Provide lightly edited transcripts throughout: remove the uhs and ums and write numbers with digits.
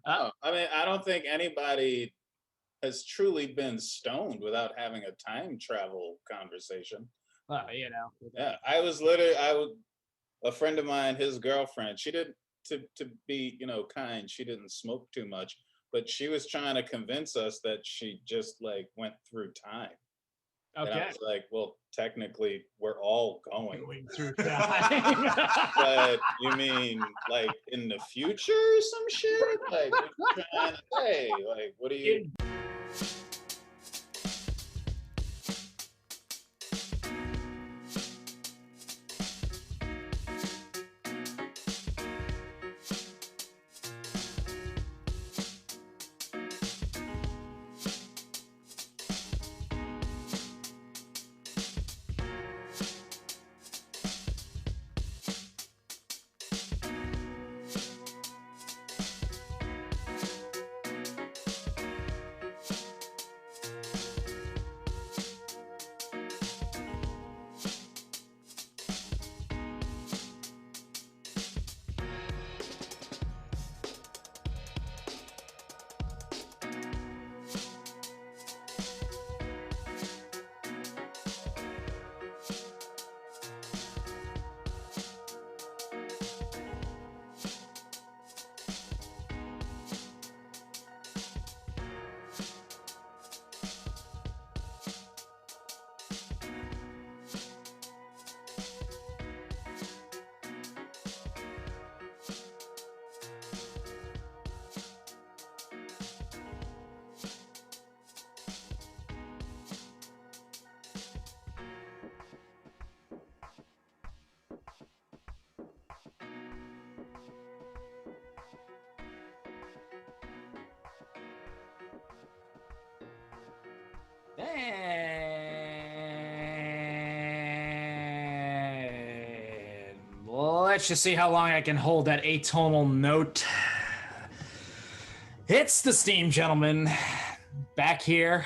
No, I mean, I don't think anybody has truly been stoned without having a time travel conversation. Yeah, a friend of mine, his girlfriend, she didn't, to be, kind, she didn't smoke too much, but she was trying to convince us that she just like went through time. And I Okay. was like, well, technically we're all going through time. but you mean like in the future or some shit? Like what you trying to say? Like what do you And let's just see how long I can hold that atonal note. It's the Steam Gentleman back here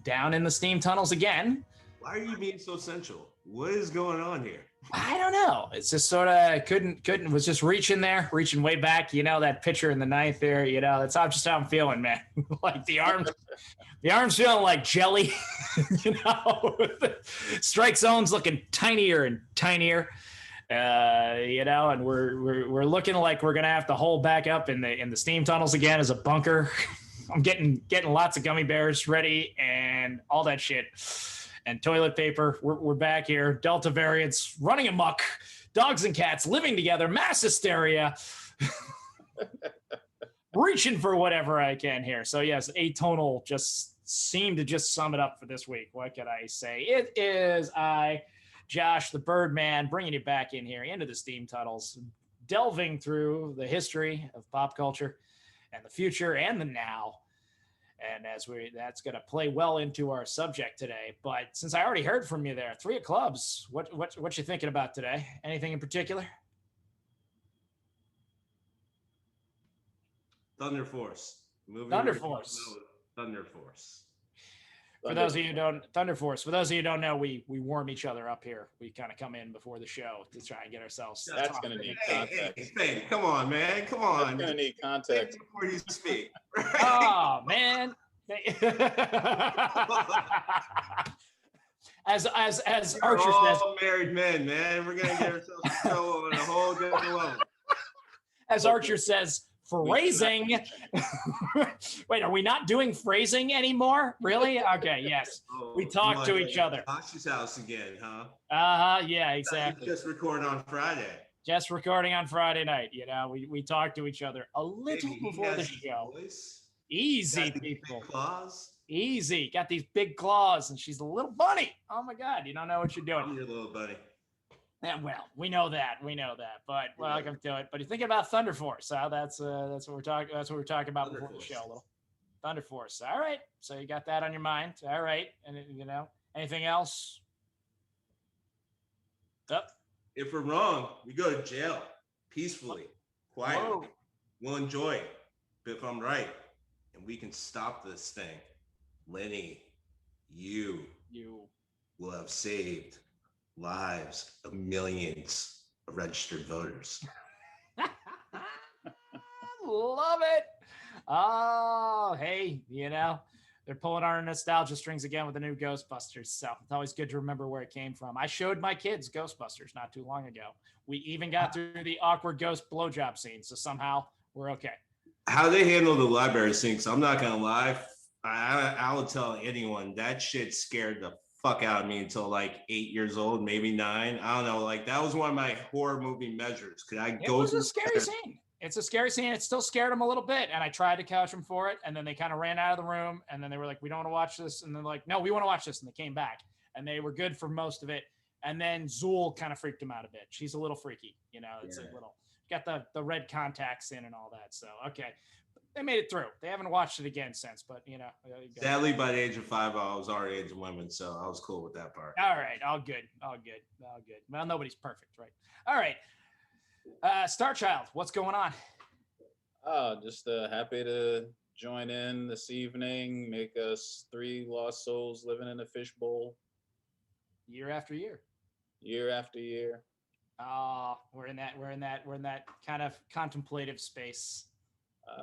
down in the steam tunnels again. Why are you being so sensual? What is going on here? I don't know. It's just sort of couldn't was just reaching way back. That picture in the ninth there. That's just how I'm feeling, man. Like the arms feeling like jelly. Strike zone's looking tinier and tinier. And we're looking like we're gonna have to hold back up in the steam tunnels again as a bunker. I'm getting lots of gummy bears ready and all that shit. And toilet paper. We're back here. Delta variants running amok. Dogs and cats living together. Mass hysteria. Reaching for whatever I can here. So yes, atonal just seemed to just sum it up for this week. What could I say? It is I, Josh, the Birdman, bringing you back in here into the steam tunnels, delving through the history of pop culture and the future and the now. And that's going to play well into our subject today. But since I already heard from you there, 3 of clubs, what you thinking about today? Anything in particular? Thunder Force. Thunder Force. Thunder Force. For those of you who don't know, we warm each other up here. We kind of come in before the show to try and get ourselves. That's going to need context. Hey, come on, man. Come on. That's going to need context before you speak. Oh, man. As Archer says, married men, man. We're going to get ourselves in trouble on a whole different level. As Archer says, phrasing. Wait, are we not doing phrasing anymore? Really? Okay, yes. We talk to each other. Josh's house again, huh? Yeah, exactly. Just recording on Friday. Just recording on Friday night. We talk to each other a little before the show. Easy, people. Claws. Easy. Got these big claws, and she's a little bunny. Oh my God, you don't know what you're doing. I'm your little bunny. Yeah, well, we know that, but welcome to it. But you're thinking about Thunder Force, huh? That's what we're talking. That's what we're talking about before the show. A little Thunder Force. All right, so you got that on your mind. All right, and anything else? Yep. If we're wrong, we go to jail peacefully, quietly. Whoa. We'll enjoy it. But if I'm right, and we can stop this thing, Lenny, you will have saved lives of millions of registered voters. Love it. Oh, hey, they're pulling our nostalgia strings again with the new Ghostbusters. So it's always good to remember where it came from. I showed my kids Ghostbusters not too long ago. We even got through the awkward ghost blowjob scene. So somehow we're okay. How they handle the library sinks, I'm not going to lie. I will tell anyone that shit scared the fuck out of me until like 8 years old, maybe 9. I don't know. Like that was one of my horror movie measures. Could I go? It was a scary scene. It's a scary scene. It still scared them a little bit. And I tried to couch them for it. And then they kind of ran out of the room. And then they were like, we don't want to watch this. And they're like, no, we want to watch this. And they came back. And they were good for most of it. And then Zool kind of freaked them out a bit. She's a little freaky. It's a little, got the red contacts in and all that. So, okay. They made it through. They haven't watched it again since, but sadly, by the age of 5, I was already into women, so I was cool with that part. All right, all good. Well, nobody's perfect, right? All right, Star Child, what's going on? Just happy to join in this evening. Make us 3 lost souls living in a fishbowl. Year after year. Year after year. We're in that kind of contemplative space.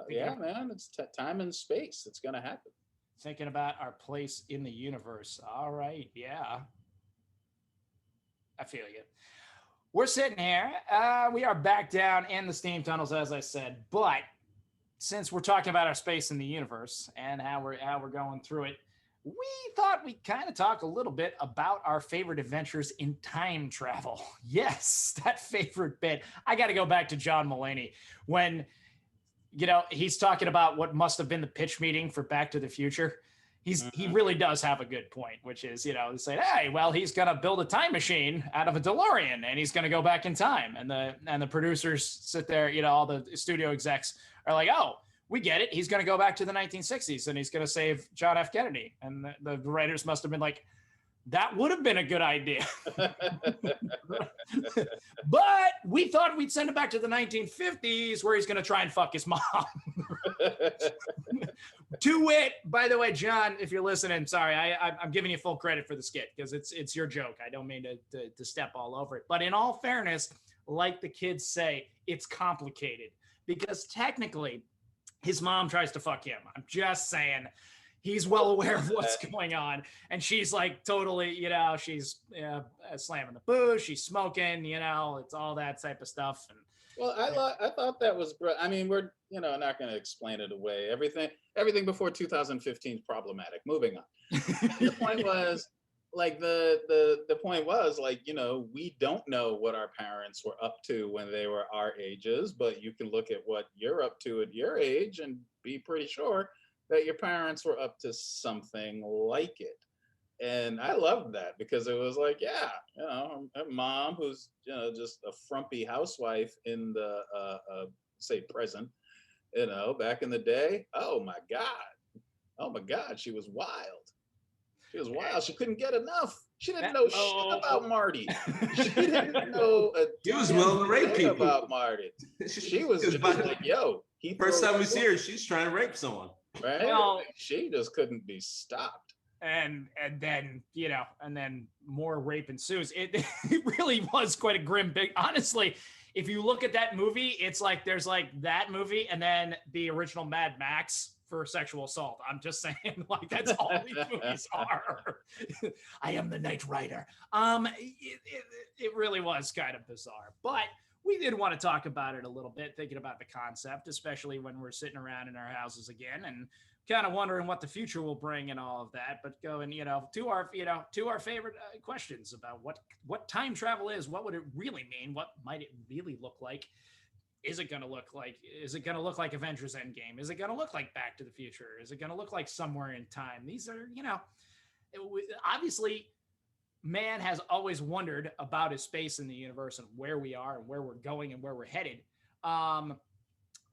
Yeah, man, it's time and space. It's going to happen. Thinking about our place in the universe. All right. Yeah. I feel you. We're sitting here. We are back down in the steam tunnels, as I said. But since we're talking about our space in the universe and how we're going through it, we thought we'd kind of talk a little bit about our favorite adventures in time travel. Yes, that favorite bit. I got to go back to John Mulaney when he's talking about what must have been the pitch meeting for Back to the Future. He really does have a good point, which is, they say, hey, well, he's going to build a time machine out of a DeLorean and he's going to go back in time. And the producers sit there, all the studio execs are like, oh, we get it. He's going to go back to the 1960s and he's going to save John F. Kennedy. And the writers must have been like, that would have been a good idea. But we thought we'd send him back to the 1950s where he's going to try and fuck his mom. To wit, by the way, John, if you're listening, sorry, I'm giving you full credit for the skit because it's your joke. I don't mean to step all over it. But in all fairness, like the kids say, it's complicated because technically his mom tries to fuck him. I'm just saying. He's well aware of what's going on. And she's like totally, she's slamming the booze. She's smoking, it's all that type of stuff. And well, I thought that was, I mean, we're, not going to explain it away. Everything before 2015 is problematic. Moving on. The point was like, the point was like, we don't know what our parents were up to when they were our ages, but you can look at what you're up to at your age and be pretty sure that your parents were up to something like it. And I loved that because it was like, yeah, her mom, who's, just a frumpy housewife in the, say present, back in the day. Oh my God, she was wild. She couldn't get enough. She didn't know shit about Marty. She didn't know he was willing to rape people about Marty. She was just like, yo. First time we see her, she's trying to rape someone. Right? Well, she just couldn't be stopped. And then, and then more rape ensues. It really was quite a grim big. Honestly, if you look at that movie, it's like there's like that movie and then the original Mad Max for sexual assault. I'm just saying, like, that's all these movies are. I am the Knight Rider. It really was kind of bizarre, but we did want to talk about it a little bit, thinking about the concept, especially when we're sitting around in our houses again and kind of wondering what the future will bring and all of that. But going, to our favorite questions about what time travel is, what would it really mean? What might it really look like? Is it going to look like Avengers Endgame? Is it going to look like Back to the Future? Is it going to look like Somewhere in Time? These are, obviously man has always wondered about his space in the universe and where we are and where we're going and where we're headed. I'm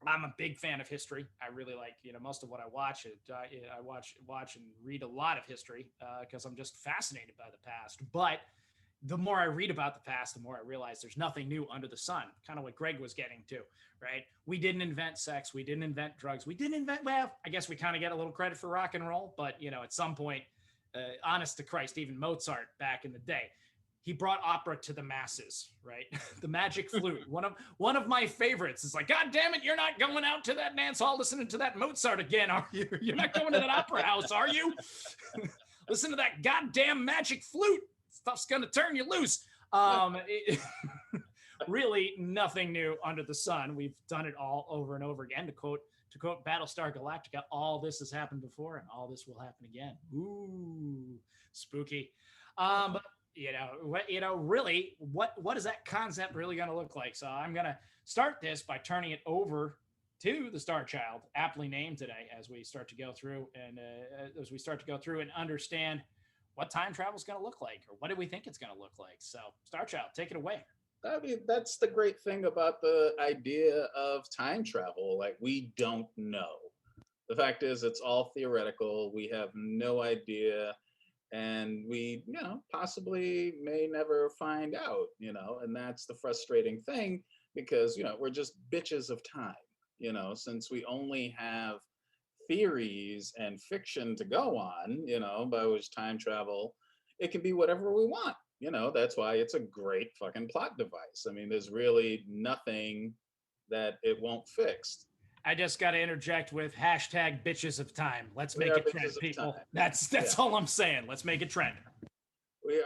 a big fan of history. I really like, most of what I watch. I watch and read a lot of history because I'm just fascinated by the past. But the more I read about the past, the more I realize there's nothing new under the sun. Kind of what Greg was getting to, right? We didn't invent sex. We didn't invent drugs. We didn't invent, well, I guess we kind of get a little credit for rock and roll. But, at some point, honest to Christ, even Mozart back in the day, he brought opera to the masses, right? The magic flute, one of my favorites. It's like, God damn it, you're not going out to that dance hall listening to that Mozart again, are you? You're not going to that opera house, are you? Listen to that goddamn magic flute. Stuff's gonna turn you loose. Really, nothing new under the sun. We've done it all over and over again. To quote Battlestar Galactica, all this has happened before, and all this will happen again. Ooh, spooky. But really, what is that concept really going to look like? So I'm going to start this by turning it over to the Star Child, aptly named today, as we start to go through and understand what time travel is going to look like, or what do we think it's going to look like. So, Star Child, take it away. I mean, that's the great thing about the idea of time travel. Like, we don't know. The fact is, it's all theoretical. We have no idea. And we, possibly may never find out, and that's the frustrating thing because, we're just bitches of time, since we only have theories and fiction to go on, by which time travel, it can be whatever we want. That's why it's a great fucking plot device. I mean, there's really nothing that it won't fix. I just got to interject with hashtag bitches of time. Let's make it trend, people. That's all I'm saying. Let's make it trend. We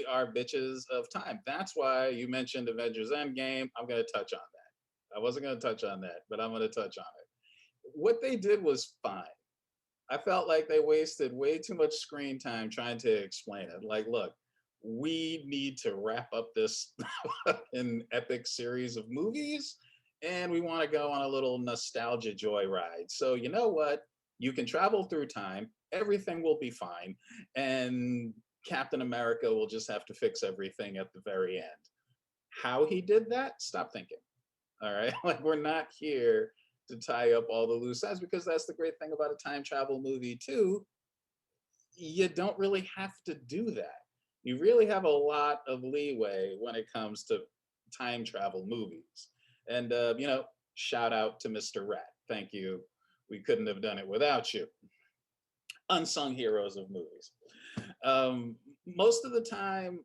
are bitches of time. That's why you mentioned Avengers Endgame. I'm going to touch on that. I wasn't going to touch on that, but I'm going to touch on it. What they did was fine. I felt like they wasted way too much screen time trying to explain it. Like, look, we need to wrap up this an epic series of movies, and we want to go on a little nostalgia joyride. So you know what? You can travel through time. Everything will be fine. And Captain America will just have to fix everything at the very end. How he did that? Stop thinking. All right? Like, we're not here to tie up all the loose ends, because that's the great thing about a time travel movie too. You don't really have to do that. You really have a lot of leeway when it comes to time travel movies. And, shout out to Mr. Rat. Thank you. We couldn't have done it without you. Unsung heroes of movies. Most of the time,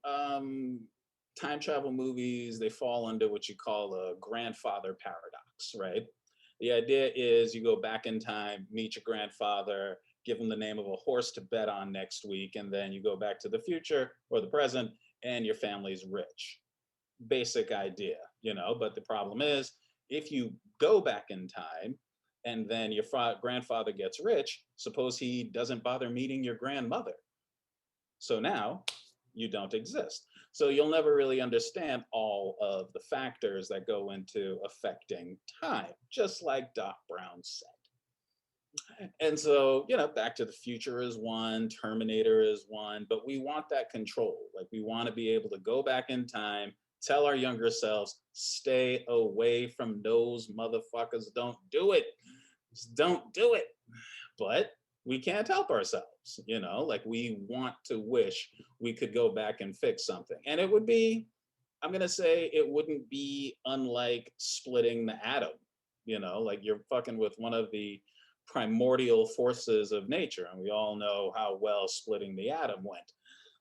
time travel movies, they fall under what you call a grandfather paradox, right? The idea is you go back in time, meet your grandfather, give him the name of a horse to bet on next week, and then you go back to the future or the present, and your family's rich. Basic idea, but the problem is, if you go back in time and then your grandfather gets rich, suppose he doesn't bother meeting your grandmother. So now you don't exist. So you'll never really understand all of the factors that go into affecting time, just like Doc Brown said. And so, Back to the Future is one, Terminator is one, but we want that control. Like, we want to be able to go back in time, tell our younger selves, stay away from those motherfuckers. Don't do it. Just don't do it. But we can't help ourselves, like, we want to wish we could go back and fix something. And it would be, I'm going to say, it wouldn't be unlike splitting the atom, like you're fucking with one of the primordial forces of nature. And we all know how well splitting the atom went.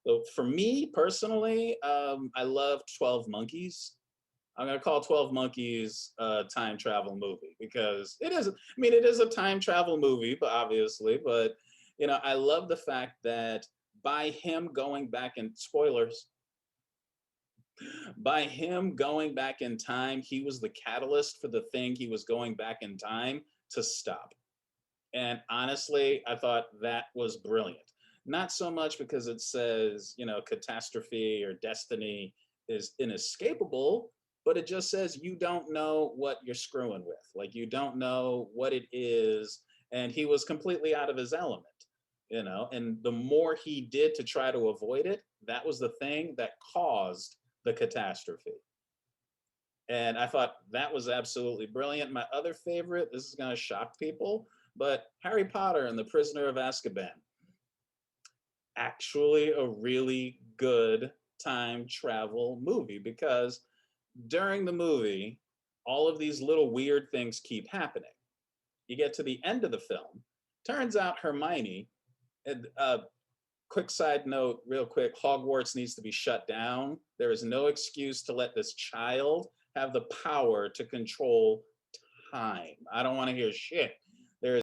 So for me personally, I love 12 Monkeys. I'm going to call 12 Monkeys a time travel movie because it is a time travel movie, but obviously, I love the fact that by him going back in, spoilers, by him going back in time, he was the catalyst for the thing he was going back in time to stop. And honestly, I thought that was brilliant. Not so much because it says, catastrophe or destiny is inescapable, but it just says you don't know what you're screwing with. Like, you don't know what it is. And he was completely out of his element, and the more he did to try to avoid it, that was the thing that caused the catastrophe. And I thought that was absolutely brilliant. My other favorite, this is going to shock people, but Harry Potter and the Prisoner of Azkaban. Actually a really good time travel movie, because during the movie, all of these little weird things keep happening. You get to the end of the film, turns out Hermione, quick side note, real quick, Hogwarts needs to be shut down. There is no excuse to let this child have the power to control time. I don't want to hear shit. There is